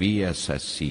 VSSC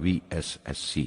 VSSC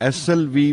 SLV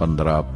15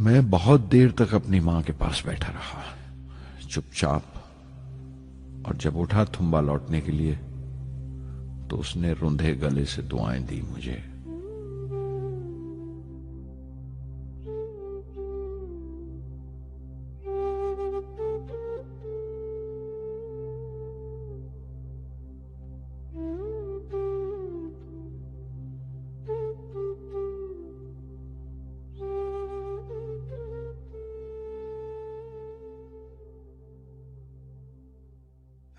میں بہت دیر تک اپنی ماں کے پاس بیٹھا رہا، چپ چاپ، اور جب اٹھا تھمبا لوٹنے کے لیے تو اس نے روندھے گلے سے دعائیں دی مجھے۔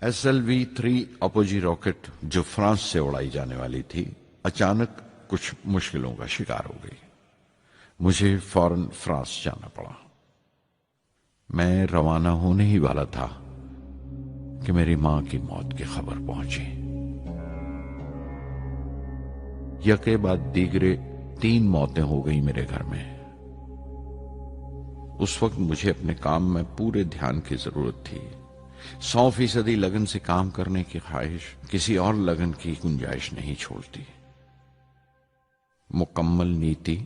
SLV-3 اپوجی راکٹ جو فرانس سے اڑائی جانے والی تھی، اچانک کچھ مشکلوں کا شکار ہو گئی۔ مجھے فوراً فرانس جانا پڑا۔ میں روانہ ہونے ہی والا تھا کہ میری ماں کی موت کی خبر پہنچی۔ یکے بعد دیگرے 3 موتیں ہو گئی میرے گھر میں۔ اس وقت مجھے اپنے کام میں پورے دھیان کی ضرورت تھی۔ 100% لگن سے کام کرنے کی خواہش کسی اور لگن کی گنجائش نہیں چھوڑتی۔ مکمل نیتی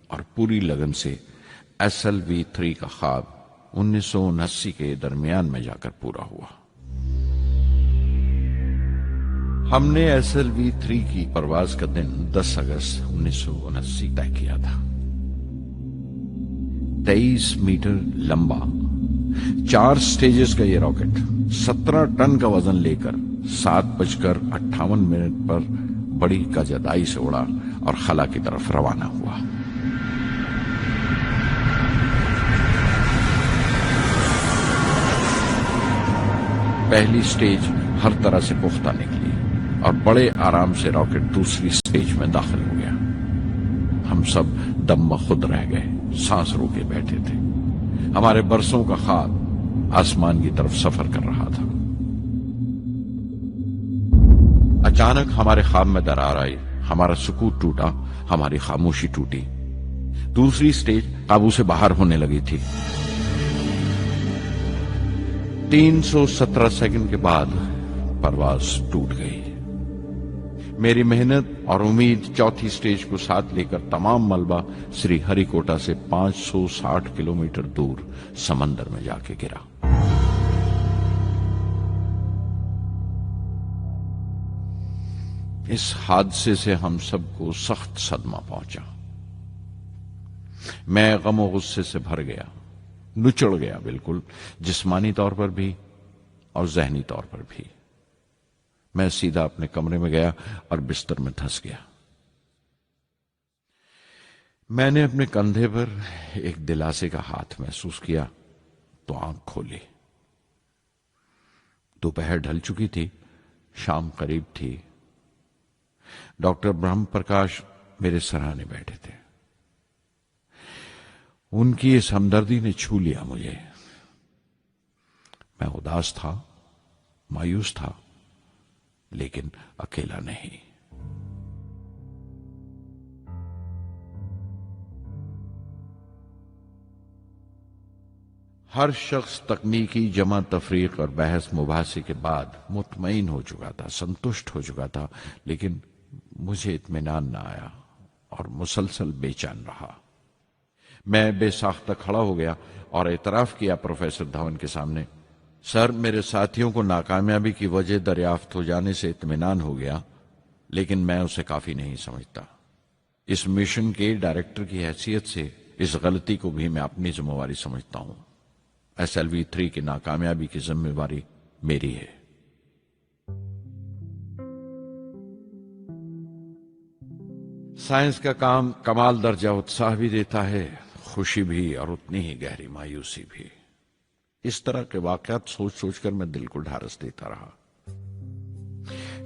اور پوری لگن سے SLV-3 کا خواب 1979 کے درمیان میں جا کر پورا ہوا۔ ہم نے SLV-3 کی پرواز کا دن 10 اگست 1979 طے کیا تھا۔ 23 میٹر لمبا 4 سٹیجز کا یہ راکٹ 17 ٹن کا وزن لے کر 7:58 پر بڑی کا جدائی سے اڑا اور خلا کی طرف روانہ ہوا۔ پہلی سٹیج ہر طرح سے پختہ نکلی اور بڑے آرام سے راکٹ دوسری سٹیج میں داخل ہو گیا۔ ہم سب دم بخود رہ گئے، سانس روکے بیٹھے تھے۔ ہمارے برسوں کا خواب آسمان کی طرف سفر کر رہا تھا۔ اچانک ہمارے خواب میں درار آئی، ہمارا سکوت ٹوٹا، ہماری خاموشی ٹوٹی۔ دوسری سٹیج قابو سے باہر ہونے لگی تھی۔ 317 سیکنڈ کے بعد پرواز ٹوٹ گئی۔ میری محنت اور امید چوتھی سٹیج کو ساتھ لے کر تمام ملبہ سری ہری کوٹا سے 560 کلومیٹر دور سمندر میں جا کے گرا۔ اس حادثے سے ہم سب کو سخت صدمہ پہنچا۔ میں غم و غصے سے بھر گیا، نچڑ گیا، بالکل جسمانی طور پر بھی اور ذہنی طور پر بھی۔ میں سیدھا اپنے کمرے میں گیا اور بستر میں دھس گیا۔ میں نے اپنے کندھے پر ایک دلاسے کا ہاتھ محسوس کیا تو آنکھ کھولی۔ دوپہر ڈھل چکی تھی، شام قریب تھی۔ ڈاکٹر برہم پرکاش میرے سراہنے بیٹھے تھے۔ ان کی اس ہمدردی نے چھو لیا مجھے۔ میں اداس تھا، مایوس تھا، لیکن اکیلا نہیں۔ ہر شخص تکنیکی جمع تفریق اور بحث مباحثے کے بعد مطمئن ہو چکا تھا، سنتشٹ ہو چکا تھا، لیکن مجھے اطمینان نہ آیا اور مسلسل بے چین رہا۔ میں بے ساختہ کھڑا ہو گیا اور اعتراف کیا پروفیسر دھون کے سامنے، سر، میرے ساتھیوں کو ناکامیابی کی وجہ دریافت ہو جانے سے اطمینان ہو گیا، لیکن میں اسے کافی نہیں سمجھتا۔ اس مشن کے ڈائریکٹر کی حیثیت سے اس غلطی کو بھی میں اپنی ذمہ داری سمجھتا ہوں۔ SLV-3 کی ناکامیابی کی ذمہ داری میری ہے۔ سائنس کا کام کمال درجہ اتساہ بھی دیتا ہے، خوشی بھی اور اتنی ہی گہری مایوسی بھی۔ اس طرح کے واقعات سوچ سوچ کر میں دل کو ڈھارس دیتا رہا۔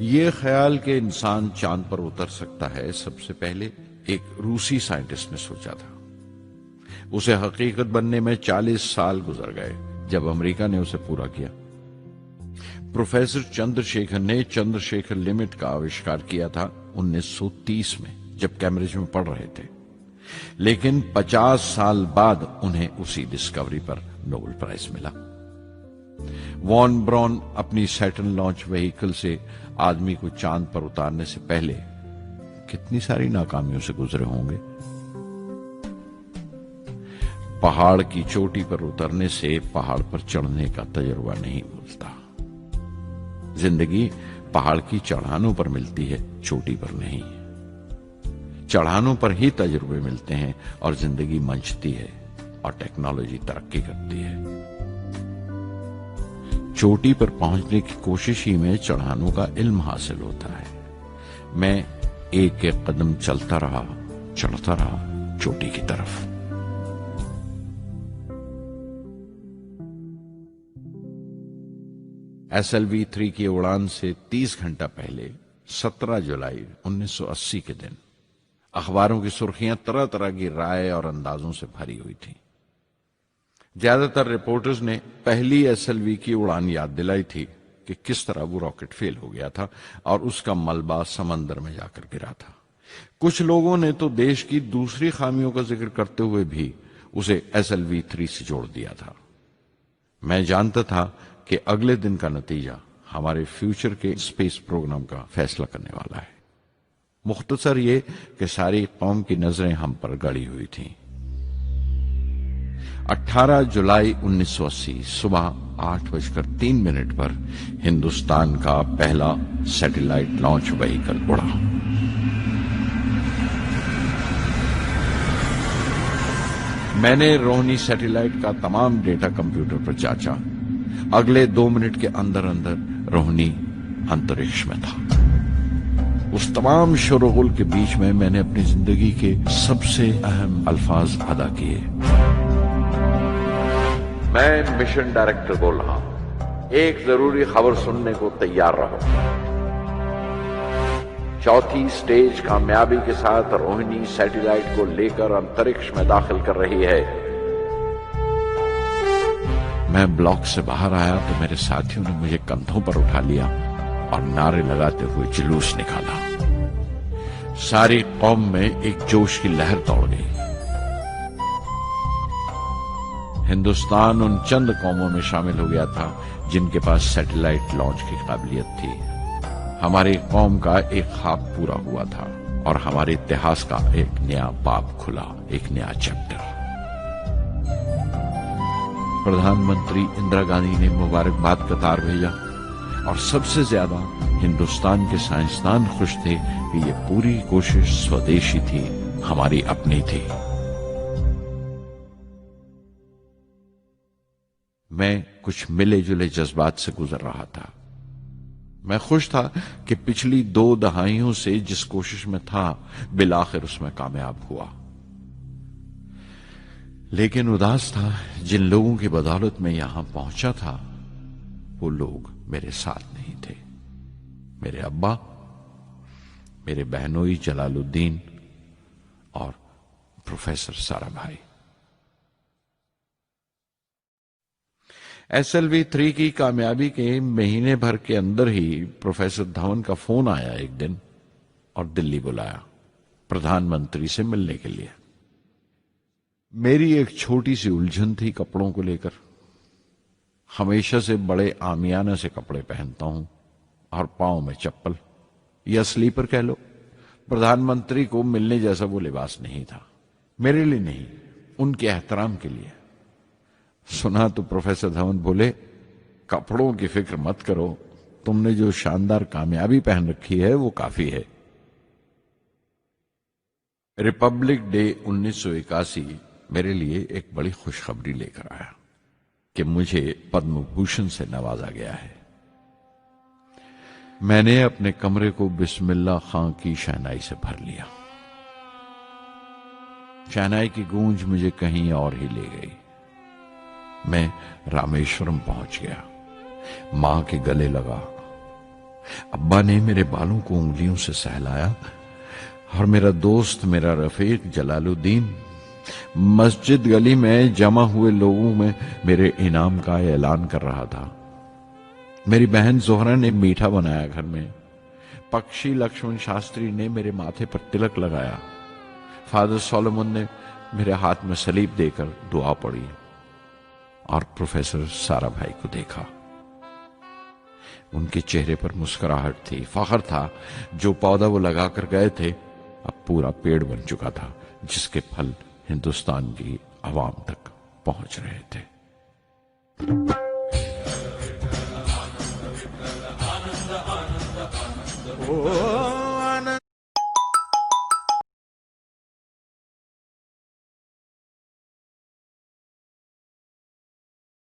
یہ خیال کہ انسان چاند پر اتر سکتا ہے، سب سے پہلے ایک روسی سائنٹسٹ نے سوچا تھا۔ اسے حقیقت بننے میں 40 سال گزر گئے جب امریکہ نے اسے پورا کیا۔ پروفیسر چندر شیکھر نے چندر شیکھر لمٹ کا آوشکار کیا تھا 1930 میں، جب کیمبرج میں پڑھ رہے تھے، لیکن 50 سال بعد انہیں اسی ڈسکوری پر نوبل پرائز ملا۔ وان برون اپنی سیٹرن لانچ وہیکل سے آدمی کو چاند پر اتارنے سے پہلے کتنی ساری ناکامیوں سے گزرے ہوں گے۔ پہاڑ کی چوٹی پر اترنے سے پہاڑ پر چڑھنے کا تجربہ نہیں ملتا۔ زندگی پہاڑ کی چڑھانوں پر ملتی ہے، چوٹی پر نہیں۔ چڑھانوں پر ہی تجربے ملتے ہیں اور زندگی منچتی ہے اور ٹیکنالوجی ترقی کرتی ہے۔ چوٹی پر پہنچنے کی کوشش ہی میں چڑھانوں کا علم حاصل ہوتا ہے۔ میں ایک ایک قدم چلتا رہا، چڑھتا رہا چوٹی کی طرف۔ SLV-3 کی اڑان سے 30 گھنٹہ پہلے 17 جولائی 1980 کے دن اخباروں کی سرخیاں طرح طرح کی رائے اور اندازوں سے بھری ہوئی تھیں۔ زیادہ تر رپورٹرز نے پہلی SLV کی اڑان یاد دلائی تھی کہ کس طرح وہ راکٹ فیل ہو گیا تھا اور اس کا ملبہ سمندر میں جا کر گرا تھا۔ کچھ لوگوں نے تو دیش کی دوسری خامیوں کا ذکر کرتے ہوئے بھی اسے SLV-3 سے جوڑ دیا تھا۔ میں جانتا تھا کہ اگلے دن کا نتیجہ ہمارے فیوچر کے اسپیس پروگرام کا فیصلہ کرنے والا ہے۔ مختصر یہ کہ ساری قوم کی نظریں ہم پر گڑی ہوئی تھیں۔ 18 جولائی 1980 صبح 8:03 پر ہندوستان کا پہلا سیٹلائٹ لانچ وہیکل اڑا۔ میں نے روہنی سیٹلائٹ کا تمام ڈیٹا کمپیوٹر پر جانچا۔ اگلے 2 منٹ کے اندر اندر روہنی انترکش میں تھا۔ اس تمام شور و غل کے بیچ میں نے اپنی زندگی کے سب سے اہم الفاظ ادا کیے۔ میں مشن ڈائریکٹر بول رہا ہوں، ایک ضروری خبر سننے کو تیار رہو۔ چوتھی سٹیج کامیابی کے ساتھ روہنی سیٹلائٹ کو لے کر انترکش میں داخل کر رہی ہے۔ میں بلاک سے باہر آیا تو میرے ساتھیوں نے مجھے کندھوں پر اٹھا لیا اور نعرے لگاتے ہوئے جلوس نکالا۔ ساری قوم میں ایک جوش کی لہر دوڑ گئی۔ ہندوستان ان چند قوموں میں شامل ہو گیا تھا جن کے پاس سیٹلائٹ لانچ کی قابلیت تھی۔ ہماری قوم کا ایک خواب پورا ہوا تھا اور ہمارے اتہاس کا ایک نیا باب کھلا، ایک نیا چیپٹر۔ پردھان منتری اندرا گاندھی نے مبارکباد کا تار بھیجا اور سب سے زیادہ ہندوستان کے سائنسدان خوش تھے کہ یہ پوری کوشش سودیشی تھی، ہماری اپنی تھی۔ میں کچھ ملے جلے جذبات سے گزر رہا تھا۔ میں خوش تھا کہ پچھلی 2 دہائیوں سے جس کوشش میں تھا بالآخر اس میں کامیاب ہوا، لیکن اداس تھا جن لوگوں کی بدولت میں یہاں پہنچا تھا وہ لوگ میرے ساتھ نہیں تھے۔ میرے ابا، میرے بہنوئی جلال الدین اور پروفیسر سارا بھائی۔ SLV-3 کی کامیابی کے مہینے بھر کے اندر ہی پروفیسر دھون کا فون آیا ایک دن اور دلی بلایا پردھان منتری سے ملنے کے لیے۔ میری ایک چھوٹی سی الجھن تھی کپڑوں کو لے کر۔ ہمیشہ سے بڑے عامیانہ سے کپڑے پہنتا ہوں اور پاؤں میں چپل یا سلیپر کہہ لو۔ پردھان منتری کو ملنے جیسا وہ لباس نہیں تھا، میرے لیے نہیں، ان کے احترام کے لیے۔ سنا تو پروفیسر دھون بولے، کپڑوں کی فکر مت کرو، تم نے جو شاندار کامیابی پہن رکھی ہے وہ کافی ہے۔ ریپبلک ڈے 1981 میرے لیے ایک بڑی خوشخبری لے کر آیا کہ مجھے پدم بھوشن سے نوازا گیا ہے۔ میں نے اپنے کمرے کو بسم اللہ خاں کی شہنائی سے بھر لیا۔ شہنائی کی گونج مجھے کہیں اور ہی لے گئی۔ میں رامیشورم پہنچ گیا، ماں کے گلے لگا۔ ابا نے میرے بالوں کو انگلیوں سے سہلایا اور میرا دوست، میرا رفیق جلال الدین مسجد گلی میں جمع ہوئے لوگوں میں میرے انعام کا اعلان کر رہا تھا۔ میری بہن زہرا نے میٹھا بنایا گھر میں۔ پکشی لکشمن شاستری نے میرے ماتھے پر تلک لگایا۔ فادر سولومن نے میرے ہاتھ میں صلیب دے کر دعا پڑھی اور پروفیسر سارا بھائی کو دیکھا۔ ان کے چہرے پر مسکراہٹ تھی، فخر تھا۔ جو پودا وہ لگا کر گئے تھے اب پورا پیڑ بن چکا تھا، جس کے پھل ہندوستان کی عوام تک پہنچ رہے تھے۔ Oh